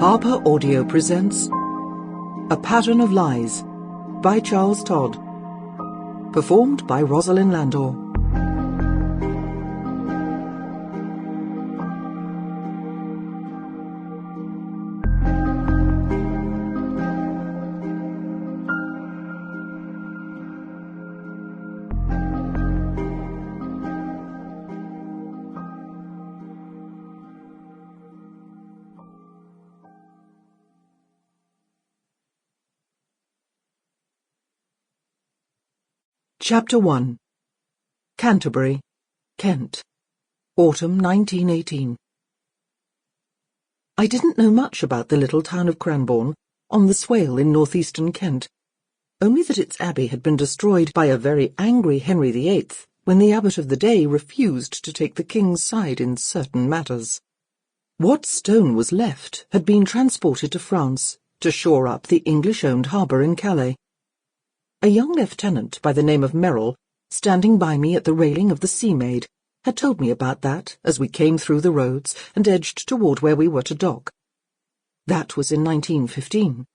Harper Audio presents A Pattern of Lies by Charles Todd. Performed by Rosalyn Landor. Chapter 1. Canterbury, Kent, Autumn 1918. I didn't know much about the little town of Cranbourne, on the Swale in northeastern Kent, only that its abbey had been destroyed by a very angry Henry VIII when the abbot of the day refused to take the king's side in certain matters. What stone was left had been transported to France to shore up the English-owned harbour in Calais. A young lieutenant by the name of Merrill, standing by me at the railing of the Sea Maid, had told me about that as we came through the roads and edged toward where we were to dock. That was in 1915.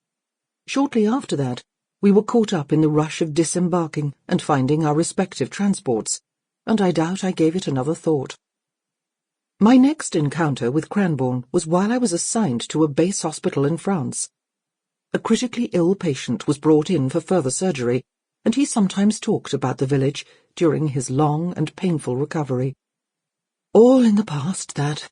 Shortly after that, we were caught up in the rush of disembarking and finding our respective transports, and I doubt I gave it another thought. My next encounter with Cranbourne was while I was assigned to a base hospital in France. A critically ill patient was brought in for further surgery, and he sometimes talked about the village during his long and painful recovery. All in the past, that.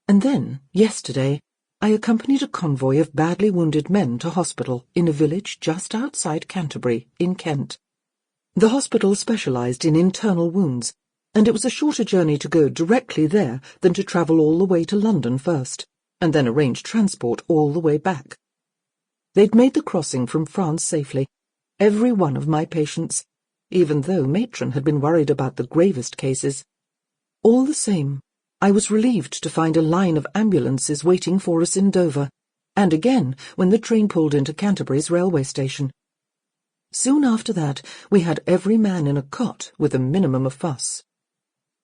And then, yesterday, I accompanied a convoy of badly wounded men to hospital in a village just outside Canterbury, in Kent. The hospital specialised in internal wounds, and it was a shorter journey to go directly there than to travel all the way to London first, and then arrange transport all the way back. They'd made the crossing from France safely, every one of my patients, even though Matron had been worried about the gravest cases. All the same, I was relieved to find a line of ambulances waiting for us in Dover, and again when the train pulled into Canterbury's railway station. Soon after that, we had every man in a cot with a minimum of fuss.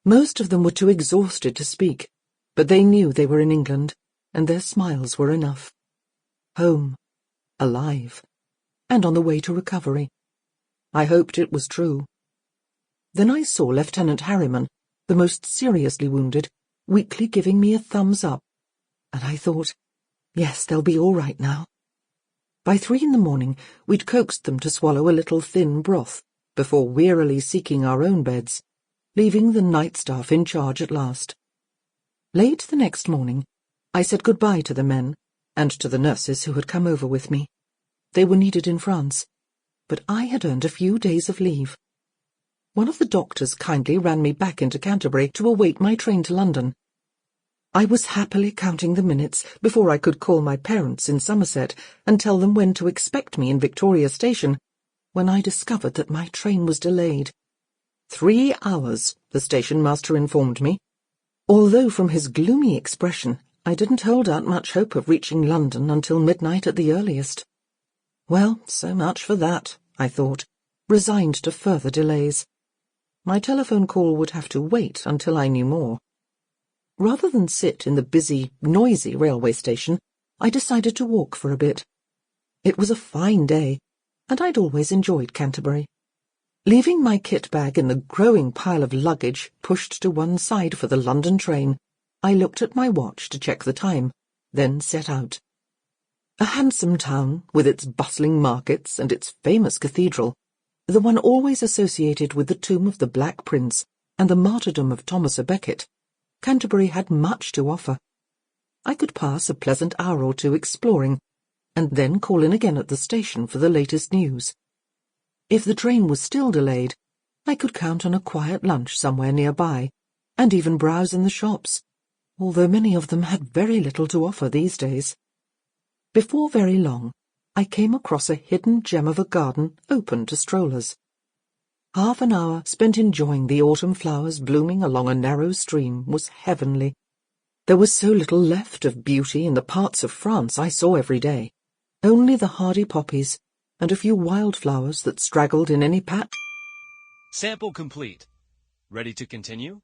Most of them were too exhausted to speak, but they knew they were in England, and their smiles were enough. Home. Alive, and on the way to recovery. I hoped it was true. Then I saw Lieutenant Harriman, the most seriously wounded, weakly giving me a thumbs up, and I thought, yes, they'll be all right now. By 3 in the morning, we'd coaxed them to swallow a little thin broth, before wearily seeking our own beds, leaving the night staff in charge at last. Late the next morning, I said goodbye to the men, and to the nurses who had come over with me. They were needed in France, but I had earned a few days of leave. One of the doctors kindly ran me back into Canterbury to await my train to London. I was happily counting the minutes before I could call my parents in Somerset and tell them when to expect me in Victoria Station, when I discovered that my train was delayed. 3 hours, the station master informed me, although from his gloomy expression I didn't hold out much hope of reaching London until midnight at the earliest. Well, so much for that, I thought, resigned to further delays. My telephone call would have to wait until I knew more. Rather than sit in the busy, noisy railway station, I decided to walk for a bit. It was a fine day, and I'd always enjoyed Canterbury. Leaving my kit bag in the growing pile of luggage pushed to one side for the London train, I looked at my watch to check the time, then set out. A handsome town, with its bustling markets and its famous cathedral, the one always associated with the tomb of the Black Prince and the martyrdom of Thomas a Becket, Canterbury had much to offer. I could pass a pleasant hour or two exploring, and then call in again at the station for the latest news. If the train was still delayed, I could count on a quiet lunch somewhere nearby, and even browse in the shops, although many of them had very little to offer these days. Before very long, I came across a hidden gem of a garden open to strollers. Half an hour spent enjoying the autumn flowers blooming along a narrow stream was heavenly. There was so little left of beauty in the parts of France I saw every day, only the hardy poppies and a few wildflowers that straggled in any patch. Sample complete. Ready to continue?